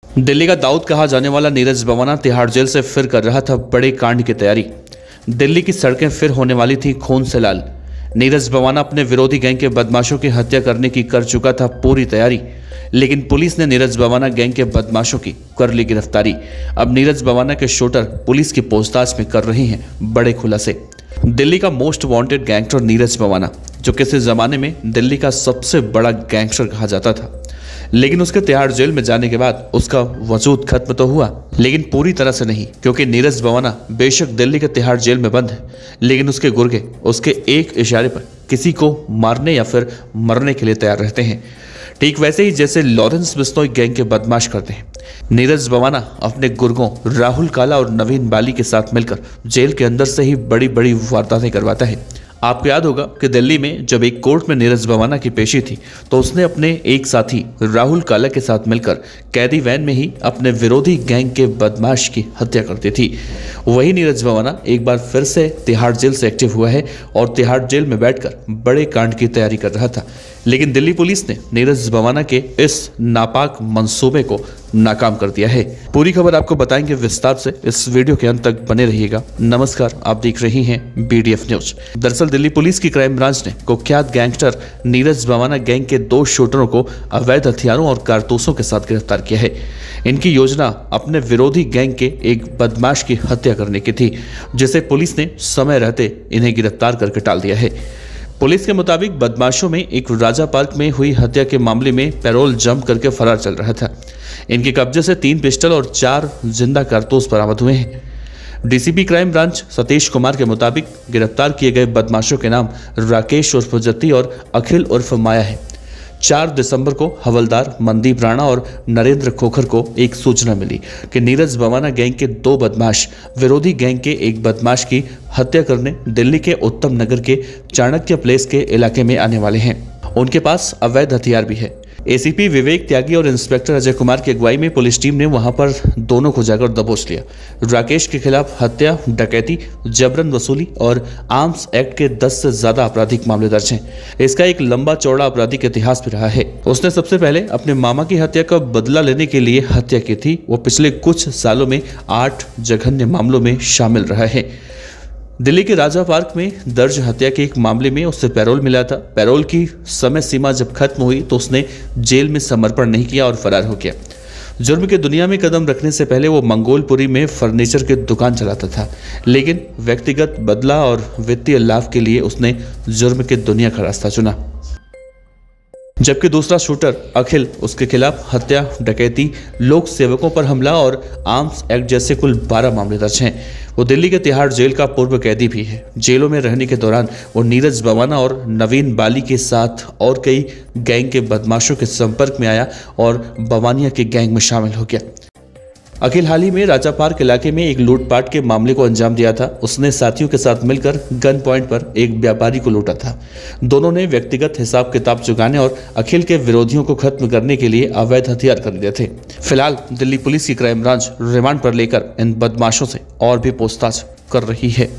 दिल्ली का दाऊद कहा जाने वाला नीरज बवाना तिहाड़ जेल से फिर कर रहा था बड़े कांड की तैयारी। दिल्ली की सड़कें फिर होने वाली थी खून से लाल। नीरज बवाना अपने विरोधी गैंग के बदमाशों की हत्या करने की कर चुका था पूरी तैयारी, लेकिन पुलिस ने नीरज बवाना गैंग के बदमाशों की कर ली गिरफ्तारी। अब नीरज बवाना के शूटर पुलिस की पूछताछ में कर रही हैं बड़े खुलासे। दिल्ली का most wanted gangster Neeraj Bawana, जो किसी जमाने में दिल्ली का सबसे बड़ा गैंगस्टर कहा जाता था, लेकिन उसके तिहाड़ जेल में जाने के बाद उसका वजूद खत्म तो हुआ, लेकिन पूरी तरह से नहीं। क्योंकि नीरज बवाना बेशक दिल्ली के तिहाड़ जेल में बंद है, लेकिन उसके गुर्गे उसके एक इशारे पर किसी को मारने या फिर मरने के लिए तैयार रहते हैं। ठीक वैसे ही जैसे लॉरेंस बिश्नोई गैंग के बदमाश करते हैं, नीरज बवाना अपने गुर्गों राहुल काला और नवीन बाली के साथ मिलकर जेल के अंदर से ही बड़ी बड़ी वारदातें करवाता है। आपको याद होगा कि दिल्ली में जब एक कोर्ट में नीरज बवाना की पेशी थी तो उसने अपने एक साथी राहुल काला के साथ मिलकर कैदी वैन में ही अपने विरोधी गैंग के बदमाश की हत्या कर दी थी। वही नीरज बवाना एक बार फिर से तिहाड़ जेल से एक्टिव हुआ है और तिहाड़ जेल में बैठकर बड़े कांड की तैयारी कर रहा था, लेकिन दिल्ली पुलिस ने नीरज बवाना के इस नापाक मंसूबे को नाकाम कर दिया है। पूरी खबर आपको बताएंगे विस्तार से, इस वीडियो के अंत तक बने रहिएगा। नमस्कार, आप देख रही हैं BDF न्यूज। दरअसल दिल्ली पुलिस की क्राइम ब्रांच ने कुख्यात गैंगस्टर नीरज बवाना गैंग के 2 शूटरों को अवैध हथियारों और कारतूसों के साथ गिरफ्तार किया है। इनकी योजना अपने विरोधी गैंग के एक बदमाश की हत्या करने की थी, जिसे पुलिस ने समय रहते इन्हें गिरफ्तार करके टाल दिया है। पुलिस के मुताबिक बदमाशों में एक राजा पार्क में हुई हत्या के मामले में पैरोल जंप करके फरार चल रहा था। इनके कब्जे से 3 पिस्टल और 4 जिंदा कारतूस बरामद हुए हैं। DCP crime branch Satish Kumar के मुताबिक गिरफ्तार किए गए बदमाशों के नाम राकेश उर्फ जत्ती और अखिल उर्फ माया है। 4 दिसंबर को हवलदार मनदीप राणा और नरेंद्र खोखर को एक सूचना मिली कि नीरज बवाना गैंग के 2 बदमाश विरोधी गैंग के एक बदमाश की हत्या करने दिल्ली के उत्तम नगर के चाणक्य प्लेस के इलाके में आने वाले हैं। उनके पास अवैध हथियार भी है। एसीपी विवेक त्यागी और इंस्पेक्टर अजय कुमार की अगुवाई में पुलिस टीम ने वहां पर दोनों को जाकर दबोच लिया। राकेश के खिलाफ हत्या, डकैती, जबरन वसूली और आर्म्स एक्ट के 10 से ज्यादा आपराधिक मामले दर्ज हैं। इसका एक लंबा चौड़ा आपराधिक इतिहास भी रहा है। उसने सबसे पहले अपने मामा की हत्या का बदला लेने के लिए हत्या की थी। वो पिछले कुछ सालों में 8 जघन्य मामलों में शामिल रहा है। दिल्ली के राजा पार्क में दर्ज हत्या के एक मामले में उससे पैरोल मिला था। पैरोल की समय सीमा जब खत्म हुई तो उसने जेल में समर्पण नहीं किया और फरार हो गया। जुर्म की दुनिया में कदम रखने से पहले वो मंगोलपुरी में फर्नीचर की दुकान चलाता था, लेकिन व्यक्तिगत बदला और वित्तीय लाभ के लिए उसने जुर्म की दुनिया का रास्ता चुना। जबकि दूसरा शूटर अखिल, उसके खिलाफ हत्या, डकैती, लोक सेवकों पर हमला और आर्म्स एक्ट जैसे कुल 12 मामले दर्ज हैं। वो दिल्ली के तिहाड़ जेल का पूर्व कैदी भी है। जेलों में रहने के दौरान वो नीरज बवाना और नवीन बाली के साथ और कई गैंग के बदमाशों के संपर्क में आया और बवानिया के गैंग में शामिल हो गया। अखिल हाल ही में राजा पार्क इलाके में एक लूटपाट के मामले को अंजाम दिया था। उसने साथियों के साथ मिलकर गन पॉइंट पर एक व्यापारी को लूटा था। दोनों ने व्यक्तिगत हिसाब किताब चुकाने और अखिल के विरोधियों को खत्म करने के लिए अवैध हथियार खरीदे थे। फिलहाल दिल्ली पुलिस की क्राइम ब्रांच रिमांड पर लेकर इन बदमाशों से और भी पूछताछ कर रही है।